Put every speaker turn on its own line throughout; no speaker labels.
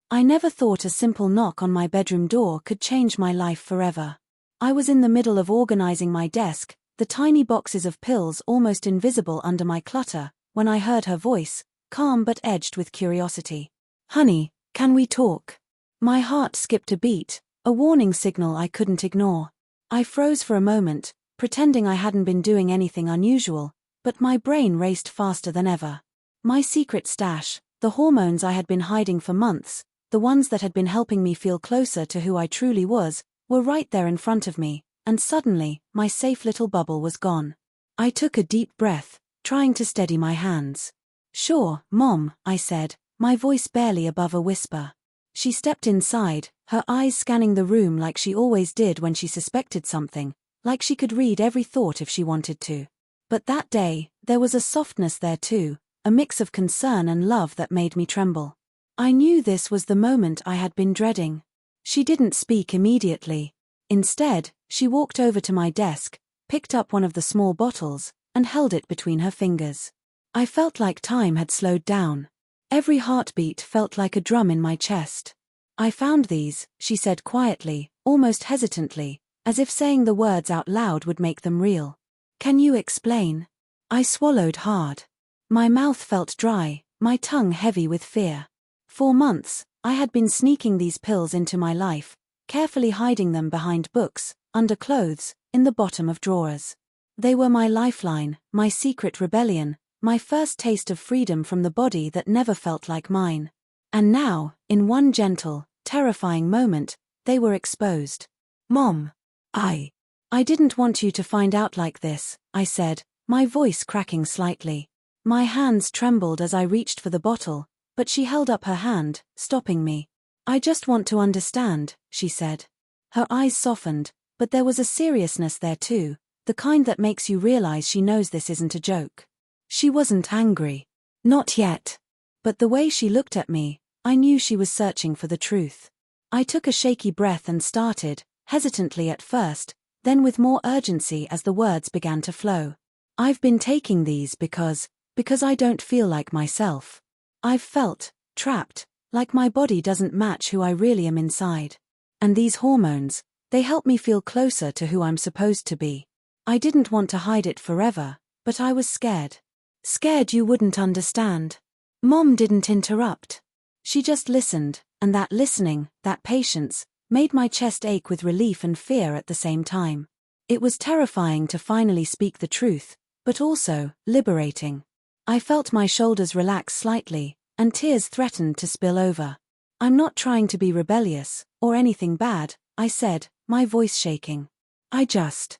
I never thought a simple knock on my bedroom door could change my life forever. I was in the middle of organizing my desk, the tiny boxes of pills almost invisible under my clutter, when I heard her voice, calm but edged with curiosity. "Honey, can we talk?" My heart skipped a beat, a warning signal I couldn't ignore. I froze for a moment, pretending I hadn't been doing anything unusual, but my brain raced faster than ever. My secret stash, the hormones I had been hiding for months, the ones that had been helping me feel closer to who I truly was, were right there in front of me, and suddenly, my safe little bubble was gone. I took a deep breath, trying to steady my hands. "Sure, Mom," I said, my voice barely above a whisper. She stepped inside, her eyes scanning the room like she always did when she suspected something, like she could read every thought if she wanted to. But that day, there was a softness there too, a mix of concern and love that made me tremble. I knew this was the moment I had been dreading. She didn't speak immediately. Instead, she walked over to my desk, picked up one of the small bottles, and held it between her fingers. I felt like time had slowed down. Every heartbeat felt like a drum in my chest. "I found these," she said quietly, almost hesitantly, as if saying the words out loud would make them real. "Can you explain?" I swallowed hard. My mouth felt dry, my tongue heavy with fear. For months, I had been sneaking these pills into my life, carefully hiding them behind books, under clothes, in the bottom of drawers. They were my lifeline, my secret rebellion, my first taste of freedom from the body that never felt like mine. And now, in one gentle, terrifying moment, they were exposed. "Mom, I didn't want you to find out like this," I said, my voice cracking slightly. My hands trembled as I reached for the bottle, but she held up her hand, stopping me. "I just want to understand," she said. Her eyes softened, but there was a seriousness there too, the kind that makes you realize she knows this isn't a joke. She wasn't angry. Not yet. But the way she looked at me, I knew she was searching for the truth. I took a shaky breath and started, hesitantly at first, then with more urgency as the words began to flow. "I've been taking these because I don't feel like myself. I've felt trapped, like my body doesn't match who I really am inside. And these hormones, they help me feel closer to who I'm supposed to be. I didn't want to hide it forever, but I was scared. Scared you wouldn't understand." Mom didn't interrupt. She just listened, and that listening, that patience, made my chest ache with relief and fear at the same time. It was terrifying to finally speak the truth, but also liberating. I felt my shoulders relax slightly, and tears threatened to spill over. "I'm not trying to be rebellious, or anything bad," I said, my voice shaking. I just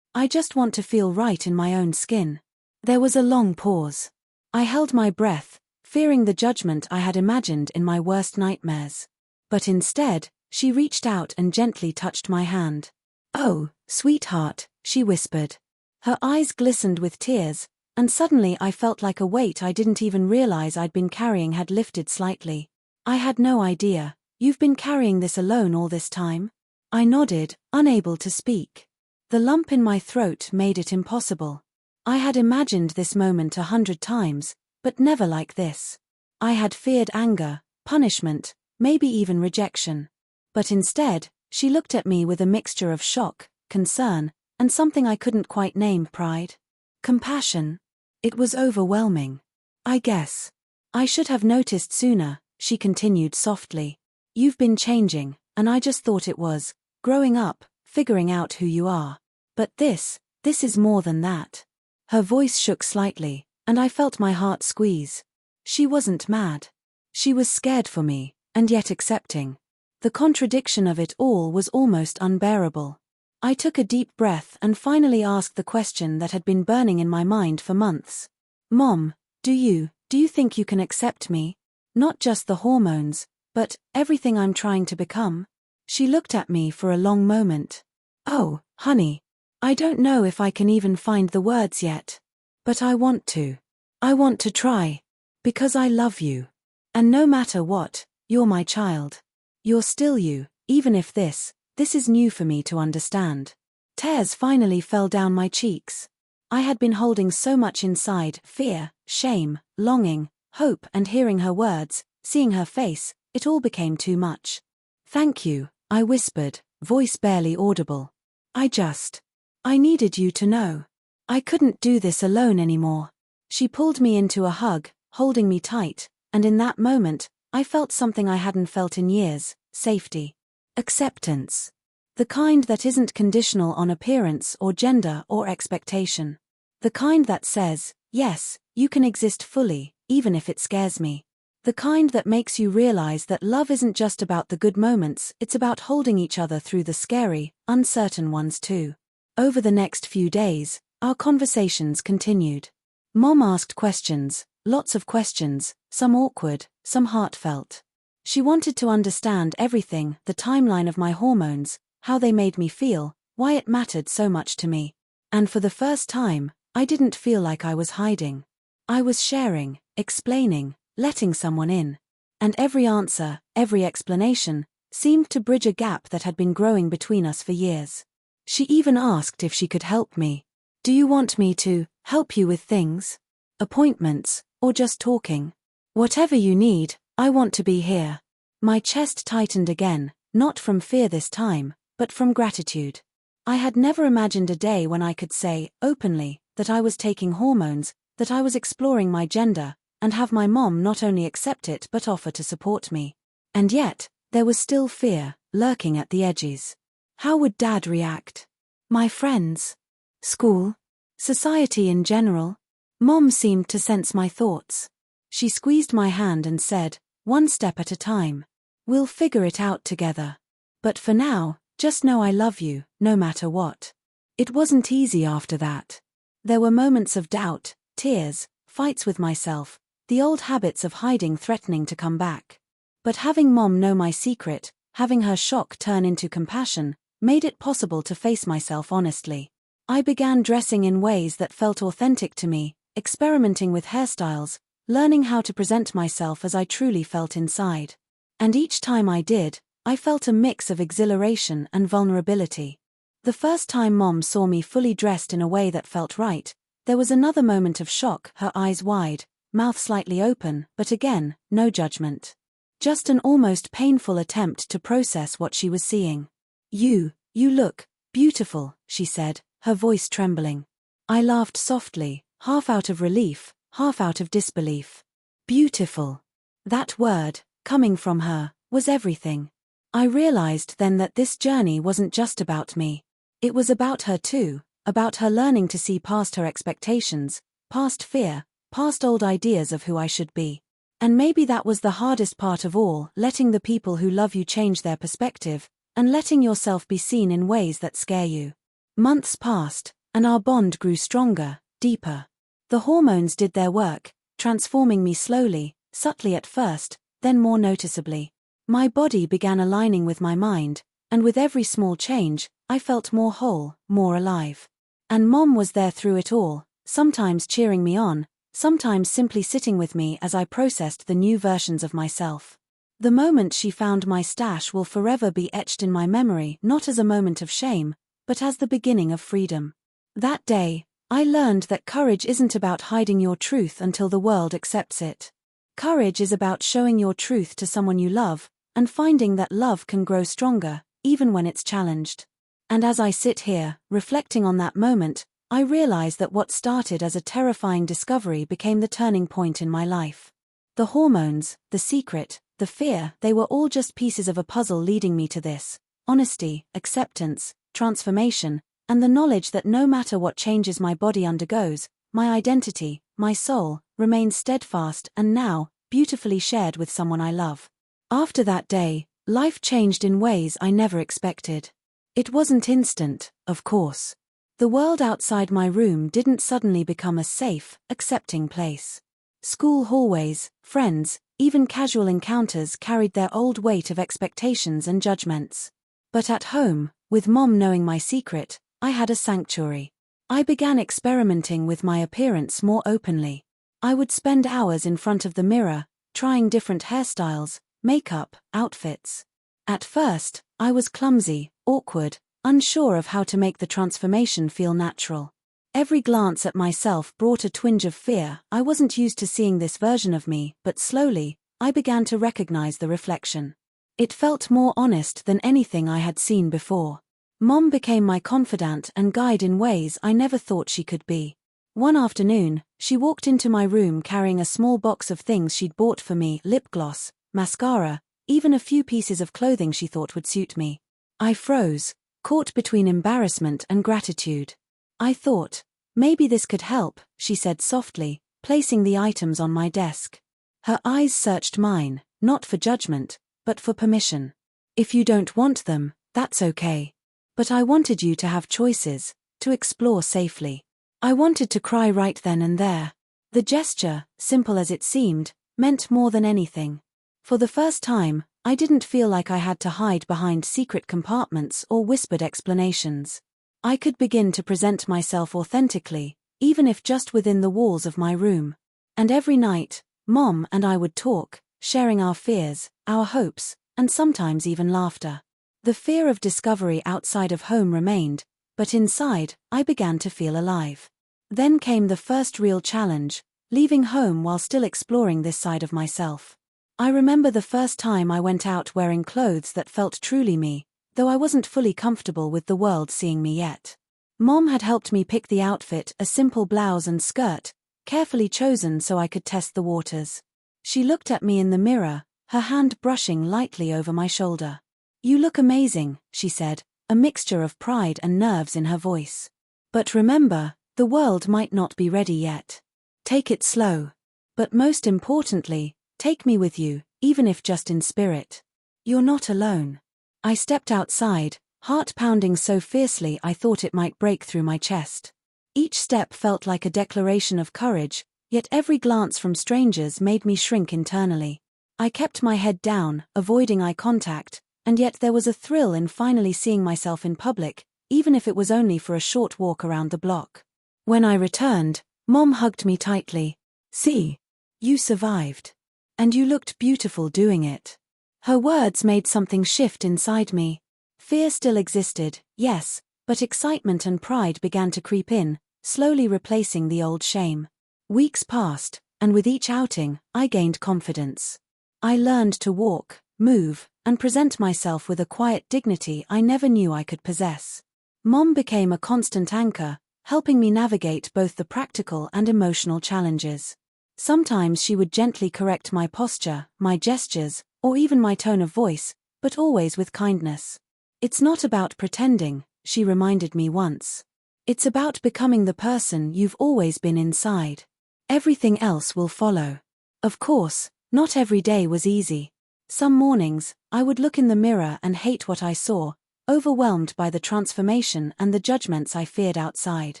want to feel right in my own skin." There was a long pause. I held my breath, fearing the judgment I had imagined in my worst nightmares. But instead, she reached out and gently touched my hand. "Oh, sweetheart," she whispered. Her eyes glistened with tears, and suddenly I felt like a weight I didn't even realize I'd been carrying had lifted slightly. "I had no idea. You've been carrying this alone all this time?" I nodded, unable to speak. The lump in my throat made it impossible. I had imagined this moment 100 times, but never like this. I had feared anger, punishment, maybe even rejection. But instead, she looked at me with a mixture of shock, concern, and something I couldn't quite name: pride. Compassion. It was overwhelming. "I guess I should have noticed sooner," she continued softly. "You've been changing, and I just thought it was growing up, figuring out who you are. But this is more than that." Her voice shook slightly, and I felt my heart squeeze. She wasn't mad. She was scared for me, and yet accepting. The contradiction of it all was almost unbearable. I took a deep breath and finally asked the question that had been burning in my mind for months. "Mom, do you think you can accept me? Not just the hormones, but everything I'm trying to become?" She looked at me for a long moment. "Oh, honey, I don't know if I can even find the words yet. But I want to. I want to try. Because I love you. And no matter what, you're my child. You're still you, even if this is new for me to understand." Tears finally fell down my cheeks. I had been holding so much inside: fear, shame, longing, hope, and hearing her words, seeing her face, It all became too much. "Thank you," I whispered, voice barely audible. I needed you to know. I couldn't do this alone anymore." She pulled me into a hug, holding me tight, and in that moment, I felt something I hadn't felt in years: safety. Acceptance. The kind that isn't conditional on appearance or gender or expectation. The kind that says, yes, you can exist fully, even if it scares me. The kind that makes you realize that love isn't just about the good moments, it's about holding each other through the scary, uncertain ones too. Over the next few days, our conversations continued. Mom asked questions, lots of questions, some awkward, some heartfelt. She wanted to understand everything: the timeline of my hormones, how they made me feel, why it mattered so much to me. And for the first time, I didn't feel like I was hiding. I was sharing, explaining, letting someone in. And every answer, every explanation, seemed to bridge a gap that had been growing between us for years. She even asked if she could help me. "Do you want me to help you with things? Appointments, or just talking? Whatever you need, I want to be here." My chest tightened again, not from fear this time, but from gratitude. I had never imagined a day when I could say, openly, that I was taking hormones, that I was exploring my gender, and have my mom not only accept it but offer to support me. And yet, there was still fear, lurking at the edges. How would Dad react? My friends? School? Society in general? Mom seemed to sense my thoughts. She squeezed my hand and said, "One step at a time. We'll figure it out together. But for now, just know I love you, no matter what." It wasn't easy after that. There were moments of doubt, tears, fights with myself, the old habits of hiding threatening to come back. But having Mom know my secret, having her shock turn into compassion, made it possible to face myself honestly. I began dressing in ways that felt authentic to me, experimenting with hairstyles, learning how to present myself as I truly felt inside. And each time I did, I felt a mix of exhilaration and vulnerability. The first time Mom saw me fully dressed in a way that felt right, there was another moment of shock, her eyes wide, mouth slightly open, but again, no judgment. Just an almost painful attempt to process what she was seeing. You look beautiful," she said, her voice trembling. I laughed softly, half out of relief, half out of disbelief. Beautiful. That word, coming from her, was everything. I realized then that this journey wasn't just about me. It was about her too, about her learning to see past her expectations, past fear, past old ideas of who I should be. And maybe that was the hardest part of all, letting the people who love you change their perspective, and letting yourself be seen in ways that scare you. Months passed, and our bond grew stronger, deeper. The hormones did their work, transforming me slowly, subtly at first, then more noticeably. My body began aligning with my mind, and with every small change, I felt more whole, more alive. And Mom was there through it all, sometimes cheering me on, sometimes simply sitting with me as I processed the new versions of myself. The moment she found my stash will forever be etched in my memory, not as a moment of shame, but as the beginning of freedom. That day, I learned that courage isn't about hiding your truth until the world accepts it. Courage is about showing your truth to someone you love, and finding that love can grow stronger, even when it's challenged. And as I sit here, reflecting on that moment, I realize that what started as a terrifying discovery became the turning point in my life. The hormones, the secret, the fear, they were all just pieces of a puzzle leading me to this: honesty, acceptance, transformation, and the knowledge that no matter what changes my body undergoes, my identity, my soul, remains steadfast and now, beautifully shared with someone I love. After that day, life changed in ways I never expected. It wasn't instant, of course. The world outside my room didn't suddenly become a safe, accepting place. School hallways, friends, even casual encounters carried their old weight of expectations and judgments. But at home, with Mom knowing my secret, I had a sanctuary. I began experimenting with my appearance more openly. I would spend hours in front of the mirror, trying different hairstyles, makeup, outfits. At first, I was clumsy, awkward, unsure of how to make the transformation feel natural. Every glance at myself brought a twinge of fear. I wasn't used to seeing this version of me, but slowly, I began to recognize the reflection. It felt more honest than anything I had seen before. Mom became my confidant and guide in ways I never thought she could be. One afternoon, she walked into my room carrying a small box of things she'd bought for me: lip gloss, mascara, even a few pieces of clothing she thought would suit me. I froze, caught between embarrassment and gratitude. I thought, maybe this could help, she said softly, placing the items on my desk. Her eyes searched mine, not for judgment, but for permission. If you don't want them, that's okay. But I wanted you to have choices, to explore safely. I wanted to cry right then and there. The gesture, simple as it seemed, meant more than anything. For the first time, I didn't feel like I had to hide behind secret compartments or whispered explanations. I could begin to present myself authentically, even if just within the walls of my room. And every night, Mom and I would talk, sharing our fears, our hopes, and sometimes even laughter. The fear of discovery outside of home remained, but inside, I began to feel alive. Then came the first real challenge, leaving home while still exploring this side of myself. I remember the first time I went out wearing clothes that felt truly me, though I wasn't fully comfortable with the world seeing me yet. Mom had helped me pick the outfit, a simple blouse and skirt, carefully chosen so I could test the waters. She looked at me in the mirror, her hand brushing lightly over my shoulder. "You look amazing," she said, a mixture of pride and nerves in her voice. "But remember, the world might not be ready yet. Take it slow. But most importantly, take me with you, even if just in spirit. You're not alone." I stepped outside, heart pounding so fiercely I thought it might break through my chest. Each step felt like a declaration of courage, yet every glance from strangers made me shrink internally. I kept my head down, avoiding eye contact, and yet there was a thrill in finally seeing myself in public, even if it was only for a short walk around the block. When I returned, Mom hugged me tightly. "See, you survived. And you looked beautiful doing it." Her words made something shift inside me. Fear still existed, yes, but excitement and pride began to creep in, slowly replacing the old shame. Weeks passed, and with each outing, I gained confidence. I learned to walk, move, and present myself with a quiet dignity I never knew I could possess. Mom became a constant anchor, helping me navigate both the practical and emotional challenges. Sometimes she would gently correct my posture, my gestures, or even my tone of voice, but always with kindness. "It's not about pretending," she reminded me once. "It's about becoming the person you've always been inside. Everything else will follow." Of course, not every day was easy. Some mornings, I would look in the mirror and hate what I saw, overwhelmed by the transformation and the judgments I feared outside.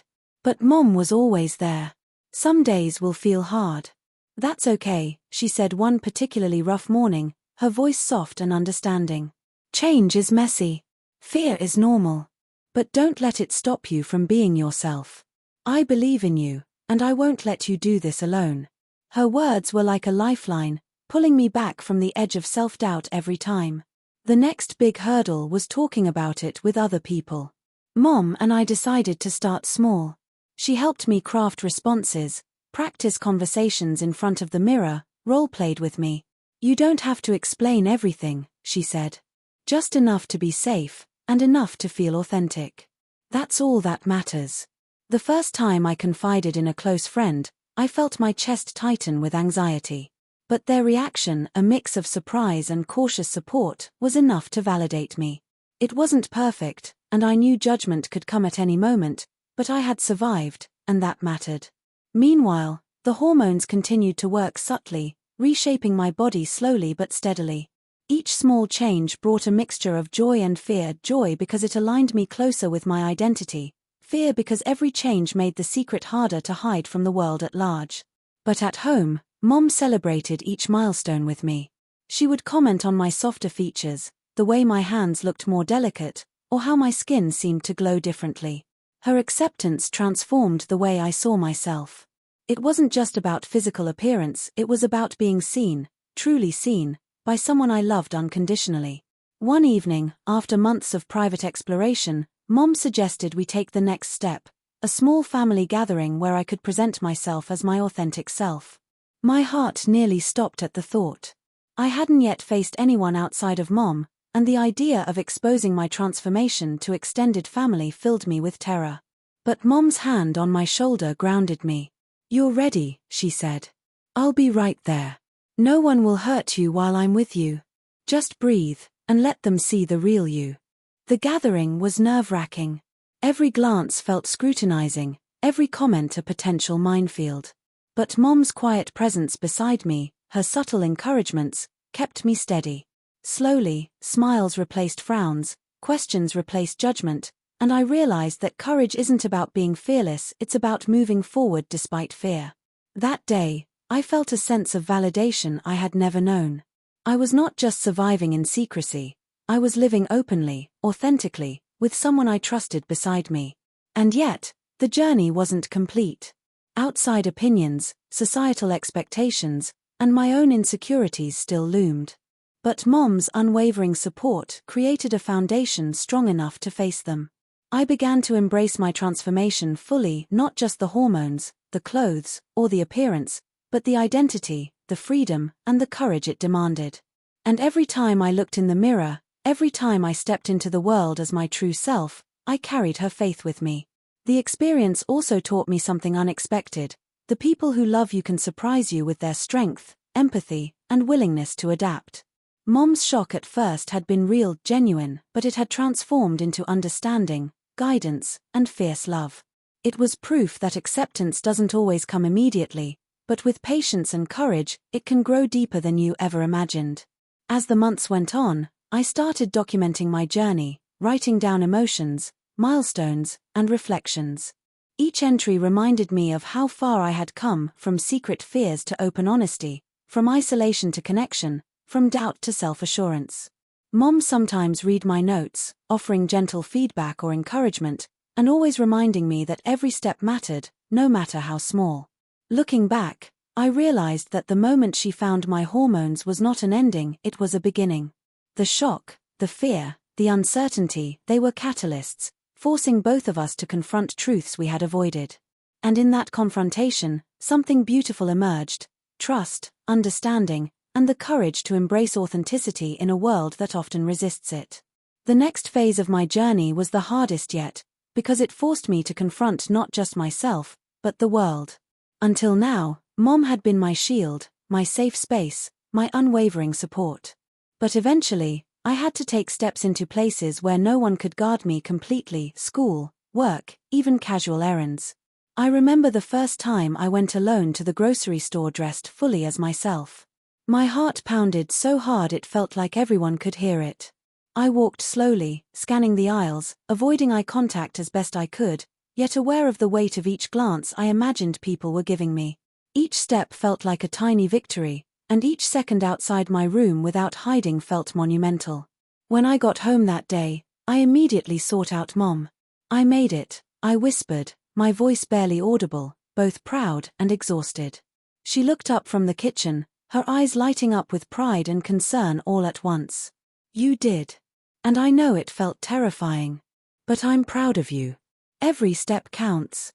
But Mom was always there. "Some days will feel hard. That's okay," she said one particularly rough morning, her voice soft and understanding. "Change is messy. Fear is normal. But don't let it stop you from being yourself. I believe in you, and I won't let you do this alone." Her words were like a lifeline, pulling me back from the edge of self-doubt every time. The next big hurdle was talking about it with other people. Mom and I decided to start small. She helped me craft responses, practice conversations in front of the mirror, role-played with me. "You don't have to explain everything," she said. "Just enough to be safe, and enough to feel authentic. That's all that matters." The first time I confided in a close friend, I felt my chest tighten with anxiety. But their reaction, a mix of surprise and cautious support, was enough to validate me. It wasn't perfect, and I knew judgment could come at any moment, but I had survived, and that mattered. Meanwhile, the hormones continued to work subtly, reshaping my body slowly but steadily. Each small change brought a mixture of joy and fear: joy because it aligned me closer with my identity, fear because every change made the secret harder to hide from the world at large. But at home, Mom celebrated each milestone with me. She would comment on my softer features, the way my hands looked more delicate, or how my skin seemed to glow differently. Her acceptance transformed the way I saw myself. It wasn't just about physical appearance, it was about being seen, truly seen, by someone I loved unconditionally. One evening, after months of private exploration, Mom suggested we take the next step, a small family gathering where I could present myself as my authentic self. My heart nearly stopped at the thought. I hadn't yet faced anyone outside of Mom, and the idea of exposing my transformation to extended family filled me with terror. But Mom's hand on my shoulder grounded me. "You're ready," she said. "I'll be right there. No one will hurt you while I'm with you. Just breathe, and let them see the real you." The gathering was nerve-wracking. Every glance felt scrutinizing, every comment a potential minefield. But Mom's quiet presence beside me, her subtle encouragements, kept me steady. Slowly, smiles replaced frowns, questions replaced judgment, and I realized that courage isn't about being fearless, it's about moving forward despite fear. That day, I felt a sense of validation I had never known. I was not just surviving in secrecy, I was living openly, authentically, with someone I trusted beside me. And yet, the journey wasn't complete. Outside opinions, societal expectations, and my own insecurities still loomed. But Mom's unwavering support created a foundation strong enough to face them. I began to embrace my transformation fully, not just the hormones, the clothes, or the appearance, but the identity, the freedom, and the courage it demanded. And every time I looked in the mirror, every time I stepped into the world as my true self, I carried her faith with me. The experience also taught me something unexpected. The people who love you can surprise you with their strength, empathy, and willingness to adapt. Mom's shock at first had been real, genuine, but it had transformed into understanding, guidance, and fierce love. It was proof that acceptance doesn't always come immediately, but with patience and courage, it can grow deeper than you ever imagined. As the months went on, I started documenting my journey, writing down emotions, milestones, and reflections. Each entry reminded me of how far I had come, from secret fears to open honesty, from isolation to connection, from doubt to self-assurance. Mom sometimes read my notes, offering gentle feedback or encouragement, and always reminding me that every step mattered, no matter how small. Looking back, I realized that the moment she found my hormones was not an ending, it was a beginning. The shock, the fear, the uncertainty, they were catalysts, forcing both of us to confront truths we had avoided. And in that confrontation, something beautiful emerged: trust, understanding, and the courage to embrace authenticity in a world that often resists it. The next phase of my journey was the hardest yet, because it forced me to confront not just myself, but the world. Until now, Mom had been my shield, my safe space, my unwavering support. But eventually, I had to take steps into places where no one could guard me completely: school, work, even casual errands. I remember the first time I went alone to the grocery store dressed fully as myself. My heart pounded so hard it felt like everyone could hear it. I walked slowly, scanning the aisles, avoiding eye contact as best I could, yet aware of the weight of each glance I imagined people were giving me. Each step felt like a tiny victory, and each second outside my room without hiding felt monumental. When I got home that day, I immediately sought out Mom. "I made it," I whispered, my voice barely audible, both proud and exhausted. She looked up from the kitchen, her eyes lighting up with pride and concern all at once. "You did. And I know it felt terrifying. But I'm proud of you. Every step counts."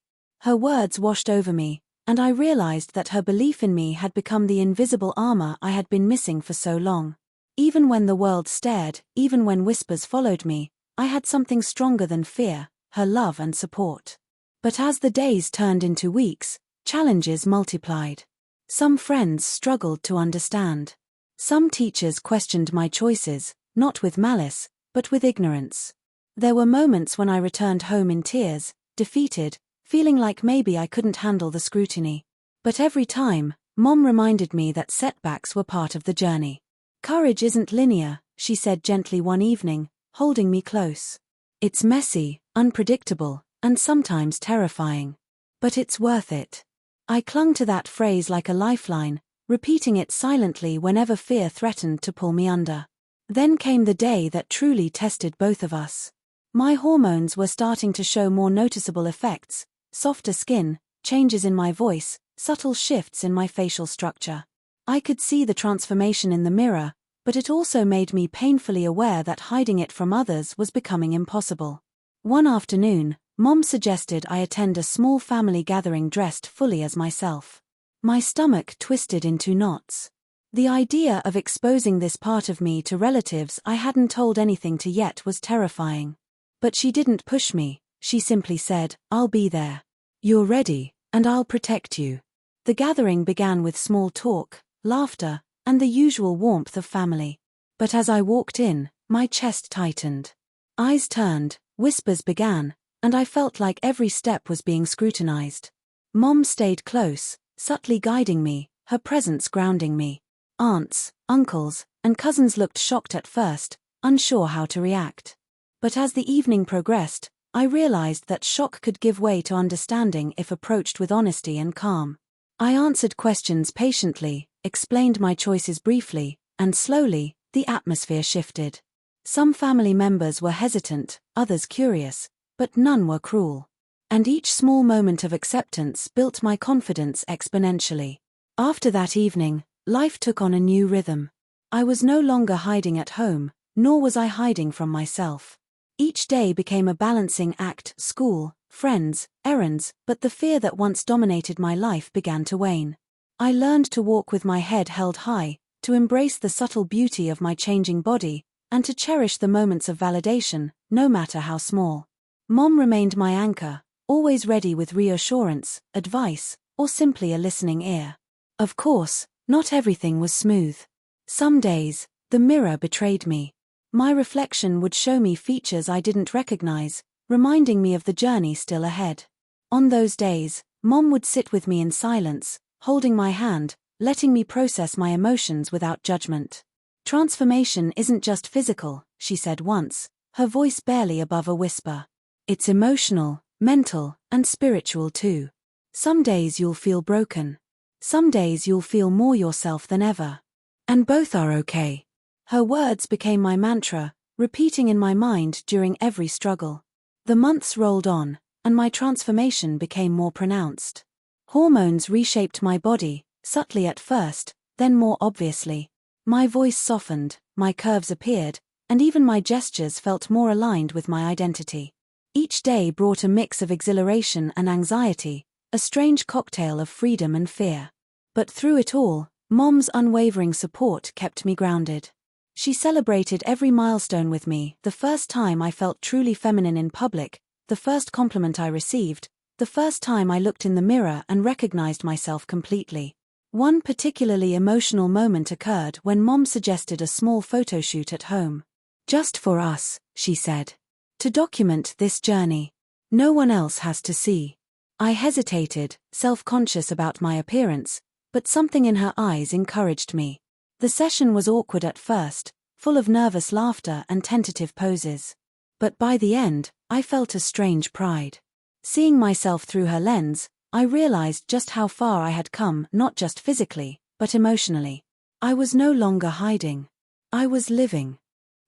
Her words washed over me, and I realized that her belief in me had become the invisible armor I had been missing for so long. Even when the world stared, even when whispers followed me, I had something stronger than fear: her love and support. But as the days turned into weeks, challenges multiplied. Some friends struggled to understand. Some teachers questioned my choices, not with malice, but with ignorance. There were moments when I returned home in tears, defeated, feeling like maybe I couldn't handle the scrutiny. But every time, Mom reminded me that setbacks were part of the journey. "Courage isn't linear," she said gently one evening, holding me close. "It's messy, unpredictable, and sometimes terrifying. But it's worth it." I clung to that phrase like a lifeline, repeating it silently whenever fear threatened to pull me under. Then came the day that truly tested both of us. My hormones were starting to show more noticeable effects: softer skin, changes in my voice, subtle shifts in my facial structure. I could see the transformation in the mirror, but it also made me painfully aware that hiding it from others was becoming impossible. One afternoon, Mom suggested I attend a small family gathering dressed fully as myself. My stomach twisted into knots. The idea of exposing this part of me to relatives I hadn't told anything to yet was terrifying. But she didn't push me, she simply said, "I'll be there. You're ready, and I'll protect you." The gathering began with small talk, laughter, and the usual warmth of family. But as I walked in, my chest tightened. Eyes turned, whispers began, and I felt like every step was being scrutinized. Mom stayed close, subtly guiding me, her presence grounding me. Aunts, uncles, and cousins looked shocked at first, unsure how to react. But as the evening progressed, I realized that shock could give way to understanding if approached with honesty and calm. I answered questions patiently, explained my choices briefly, and slowly, the atmosphere shifted. Some family members were hesitant, others curious, but none were cruel. And each small moment of acceptance built my confidence exponentially. After that evening, life took on a new rhythm. I was no longer hiding at home, nor was I hiding from myself. Each day became a balancing act: school, friends, errands, but the fear that once dominated my life began to wane. I learned to walk with my head held high, to embrace the subtle beauty of my changing body, and to cherish the moments of validation, no matter how small. Mom remained my anchor, always ready with reassurance, advice, or simply a listening ear. Of course, not everything was smooth. Some days, the mirror betrayed me. My reflection would show me features I didn't recognize, reminding me of the journey still ahead. On those days, Mom would sit with me in silence, holding my hand, letting me process my emotions without judgment. "Transformation isn't just physical," she said once, her voice barely above a whisper. "It's emotional, mental, and spiritual too. Some days you'll feel broken. Some days you'll feel more yourself than ever. And both are okay." Her words became my mantra, repeating in my mind during every struggle. The months rolled on, and my transformation became more pronounced. Hormones reshaped my body, subtly at first, then more obviously. My voice softened, my curves appeared, and even my gestures felt more aligned with my identity. Each day brought a mix of exhilaration and anxiety, a strange cocktail of freedom and fear. But through it all, Mom's unwavering support kept me grounded. She celebrated every milestone with me: the first time I felt truly feminine in public, the first compliment I received, the first time I looked in the mirror and recognized myself completely. One particularly emotional moment occurred when Mom suggested a small photo shoot at home. "Just for us," she said. "To document this journey. No one else has to see." I hesitated, self-conscious about my appearance, but something in her eyes encouraged me. The session was awkward at first, full of nervous laughter and tentative poses. But by the end, I felt a strange pride. Seeing myself through her lens, I realized just how far I had come, not just physically, but emotionally. I was no longer hiding. I was living.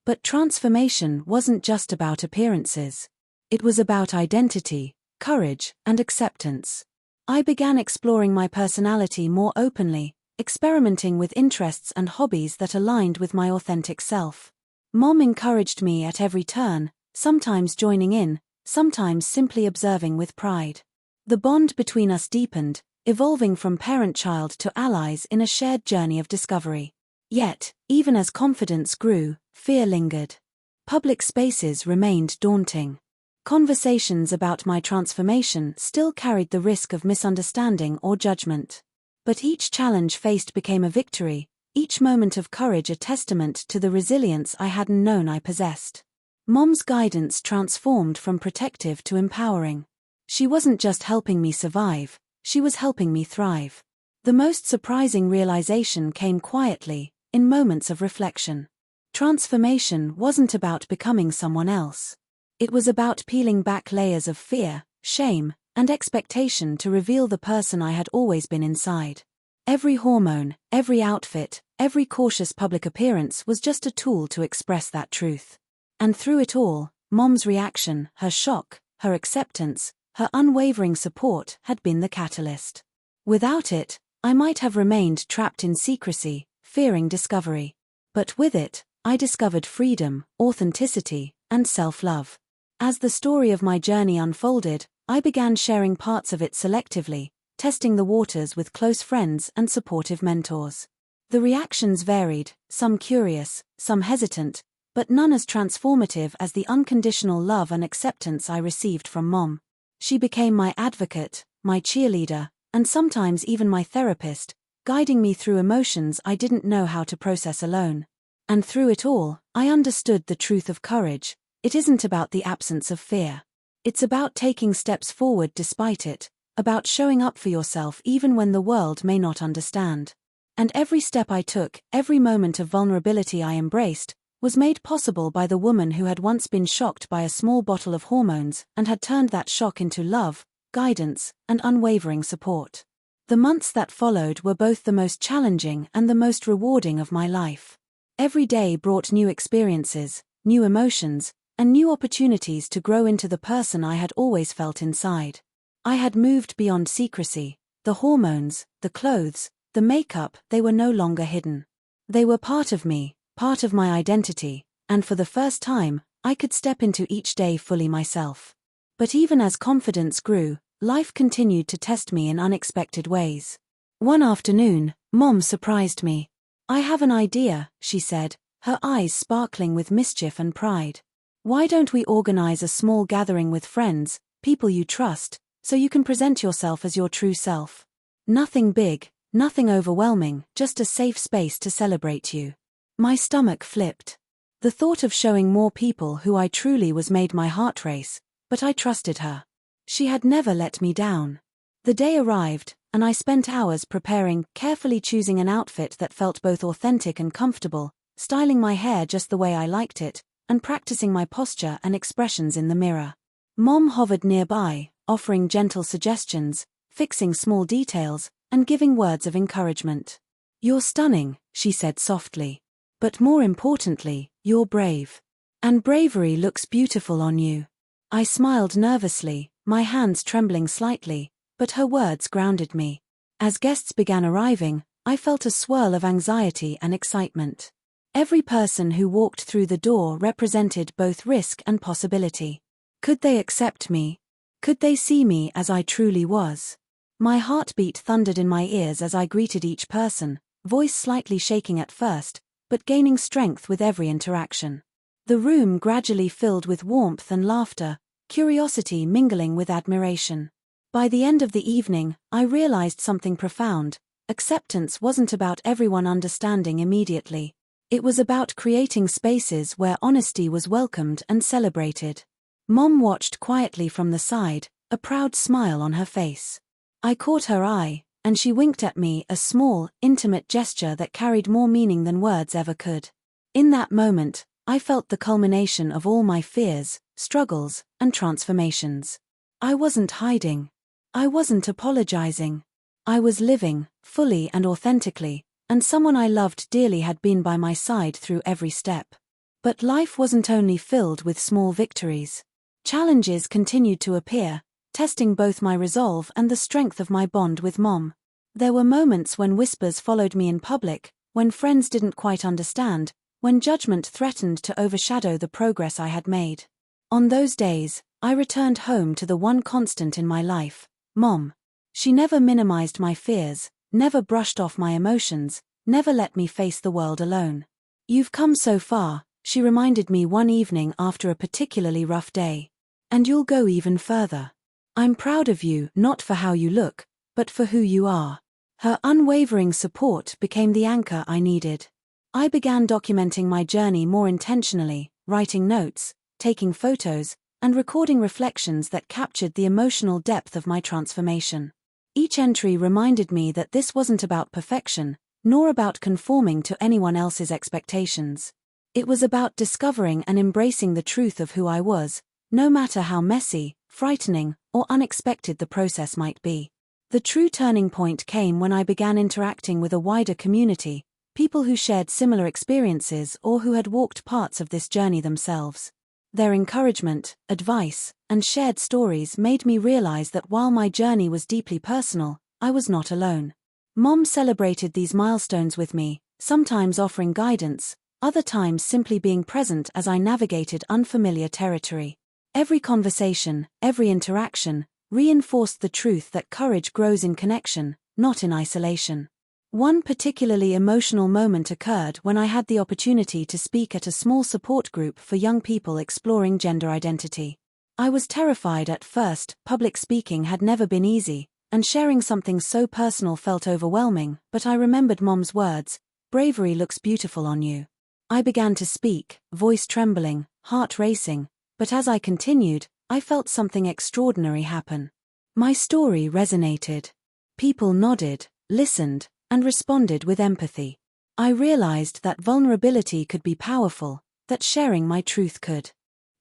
But transformation wasn't just about appearances. It was about identity, courage, and acceptance. I began exploring my personality more openly, experimenting with interests and hobbies that aligned with my authentic self. Mom encouraged me at every turn, sometimes joining in, sometimes simply observing with pride. The bond between us deepened, evolving from parent-child to allies in a shared journey of discovery. Yet, even as confidence grew, fear lingered. Public spaces remained daunting. Conversations about my transformation still carried the risk of misunderstanding or judgment. But each challenge faced became a victory, each moment of courage a testament to the resilience I hadn't known I possessed. Mom's guidance transformed from protective to empowering. She wasn't just helping me survive, she was helping me thrive. The most surprising realization came quietly, in moments of reflection. Transformation wasn't about becoming someone else. It was about peeling back layers of fear, shame, and expectation to reveal the person I had always been inside. Every hormone, every outfit, every cautious public appearance was just a tool to express that truth. And through it all, Mom's reaction, her shock, her acceptance, her unwavering support had been the catalyst. Without it, I might have remained trapped in secrecy, fearing discovery. But with it, I discovered freedom, authenticity, and self-love. As the story of my journey unfolded, I began sharing parts of it selectively, testing the waters with close friends and supportive mentors. The reactions varied, some curious, some hesitant, but none as transformative as the unconditional love and acceptance I received from Mom. She became my advocate, my cheerleader, and sometimes even my therapist, guiding me through emotions I didn't know how to process alone. And through it all, I understood the truth of courage. It isn't about the absence of fear. It's about taking steps forward despite it, about showing up for yourself even when the world may not understand. And every step I took, every moment of vulnerability I embraced, was made possible by the woman who had once been shocked by a small bottle of hormones and had turned that shock into love, guidance, and unwavering support. The months that followed were both the most challenging and the most rewarding of my life. Every day brought new experiences, new emotions, and new opportunities to grow into the person I had always felt inside. I had moved beyond secrecy. The hormones, the clothes, the makeup, they were no longer hidden. They were part of me, part of my identity, and for the first time, I could step into each day fully myself. But even as confidence grew, life continued to test me in unexpected ways. One afternoon, Mom surprised me. "I have an idea," she said, her eyes sparkling with mischief and pride. "Why don't we organize a small gathering with friends, people you trust, so you can present yourself as your true self? Nothing big, nothing overwhelming, just a safe space to celebrate you." My stomach flipped. The thought of showing more people who I truly was made my heart race, but I trusted her. She had never let me down. The day arrived, and I spent hours preparing, carefully choosing an outfit that felt both authentic and comfortable, styling my hair just the way I liked it, and practicing my posture and expressions in the mirror. Mom hovered nearby, offering gentle suggestions, fixing small details, and giving words of encouragement. "You're stunning," she said softly. "But more importantly, you're brave. And bravery looks beautiful on you." I smiled nervously, my hands trembling slightly, but her words grounded me. As guests began arriving, I felt a swirl of anxiety and excitement. Every person who walked through the door represented both risk and possibility. Could they accept me? Could they see me as I truly was? My heartbeat thundered in my ears as I greeted each person, voice slightly shaking at first, but gaining strength with every interaction. The room gradually filled with warmth and laughter, curiosity mingling with admiration. By the end of the evening, I realized something profound. Acceptance wasn't about everyone understanding immediately. It was about creating spaces where honesty was welcomed and celebrated. Mom watched quietly from the side, a proud smile on her face. I caught her eye, and she winked at me, a small, intimate gesture that carried more meaning than words ever could. In that moment, I felt the culmination of all my fears, struggles, and transformations. I wasn't hiding. I wasn't apologizing. I was living, fully and authentically, and someone I loved dearly had been by my side through every step. But life wasn't only filled with small victories. Challenges continued to appear, testing both my resolve and the strength of my bond with Mom. There were moments when whispers followed me in public, when friends didn't quite understand, when judgment threatened to overshadow the progress I had made. On those days, I returned home to the one constant in my life, Mom. She never minimized my fears, never brushed off my emotions, never let me face the world alone. "You've come so far," she reminded me one evening after a particularly rough day. "And you'll go even further. I'm proud of you, not for how you look, but for who you are." Her unwavering support became the anchor I needed. I began documenting my journey more intentionally, writing notes, taking photos, and recording reflections that captured the emotional depth of my transformation. Each entry reminded me that this wasn't about perfection, nor about conforming to anyone else's expectations. It was about discovering and embracing the truth of who I was, no matter how messy, frightening, or unexpected the process might be. The true turning point came when I began interacting with a wider community, people who shared similar experiences or who had walked parts of this journey themselves. Their encouragement, advice, and shared stories made me realize that while my journey was deeply personal, I was not alone. Mom celebrated these milestones with me, sometimes offering guidance, other times simply being present as I navigated unfamiliar territory. Every conversation, every interaction, reinforced the truth that courage grows in connection, not in isolation. One particularly emotional moment occurred when I had the opportunity to speak at a small support group for young people exploring gender identity. I was terrified at first. Public speaking had never been easy, and sharing something so personal felt overwhelming, but I remembered Mom's words, "Bravery looks beautiful on you." I began to speak, voice trembling, heart racing, but as I continued, I felt something extraordinary happen. My story resonated. People nodded, listened, and responded with empathy. I realized that vulnerability could be powerful, that sharing my truth could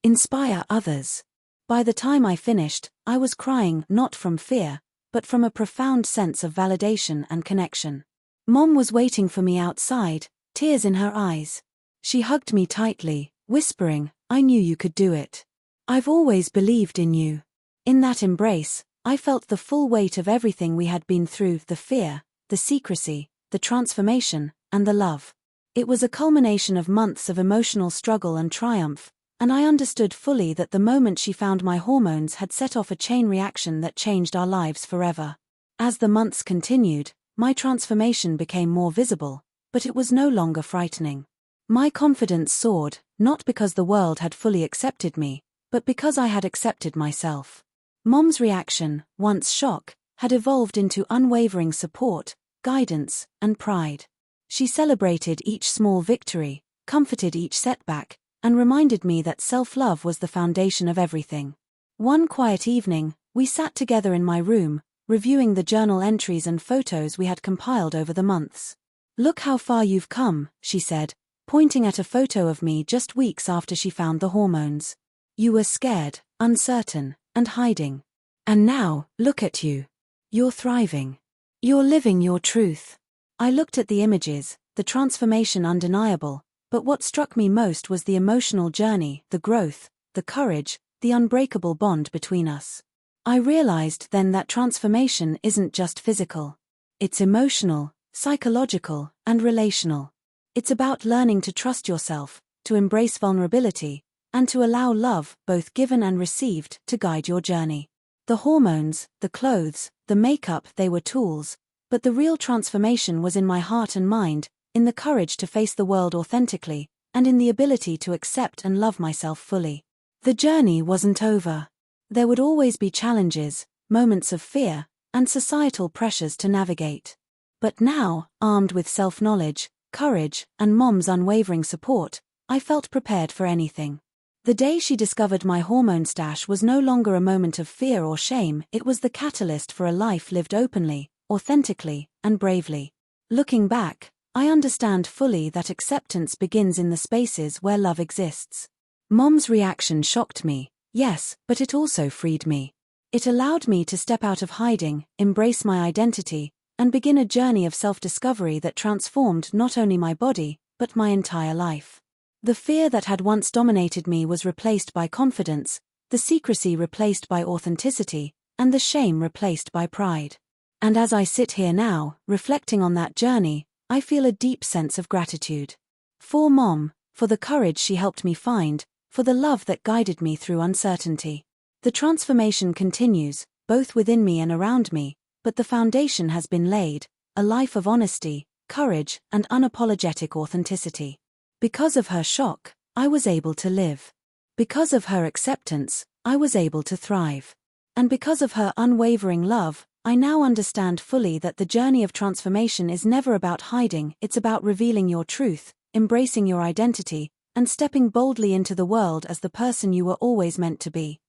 inspire others. By the time I finished, I was crying not from fear, but from a profound sense of validation and connection. Mom was waiting for me outside, tears in her eyes. She hugged me tightly, whispering, "I knew you could do it. I've always believed in you." In that embrace, I felt the full weight of everything we had been through, the fear, the secrecy, the transformation, and the love. It was a culmination of months of emotional struggle and triumph, and I understood fully that the moment she found my hormones had set off a chain reaction that changed our lives forever. As the months continued, my transformation became more visible, but it was no longer frightening. My confidence soared, not because the world had fully accepted me, but because I had accepted myself. Mom's reaction, once shock, had evolved into unwavering support, guidance, and pride. She celebrated each small victory, comforted each setback, and reminded me that self-love was the foundation of everything. One quiet evening, we sat together in my room, reviewing the journal entries and photos we had compiled over the months. "Look how far you've come," she said, pointing at a photo of me just weeks after she found the hormones. "You were scared, uncertain, and hiding. And now, look at you. You're thriving. You're living your truth." I looked at the images, the transformation undeniable, but what struck me most was the emotional journey, the growth, the courage, the unbreakable bond between us. I realized then that transformation isn't just physical. It's emotional, psychological, and relational. It's about learning to trust yourself, to embrace vulnerability, and to allow love, both given and received, to guide your journey. The hormones, the clothes, the makeup, they were tools, but the real transformation was in my heart and mind, in the courage to face the world authentically, and in the ability to accept and love myself fully. The journey wasn't over. There would always be challenges, moments of fear, and societal pressures to navigate. But now, armed with self-knowledge, courage, and Mom's unwavering support, I felt prepared for anything. The day she discovered my hormone stash was no longer a moment of fear or shame, it was the catalyst for a life lived openly, authentically, and bravely. Looking back, I understand fully that acceptance begins in the spaces where love exists. Mom's reaction shocked me, yes, but it also freed me. It allowed me to step out of hiding, embrace my identity, and begin a journey of self-discovery that transformed not only my body, but my entire life. The fear that had once dominated me was replaced by confidence, the secrecy replaced by authenticity, and the shame replaced by pride. And as I sit here now, reflecting on that journey, I feel a deep sense of gratitude. For Mom, for the courage she helped me find, for the love that guided me through uncertainty. The transformation continues, both within me and around me, but the foundation has been laid, a life of honesty, courage, and unapologetic authenticity. Because of her shock, I was able to live. Because of her acceptance, I was able to thrive. And because of her unwavering love, I now understand fully that the journey of transformation is never about hiding, it's about revealing your truth, embracing your identity, and stepping boldly into the world as the person you were always meant to be.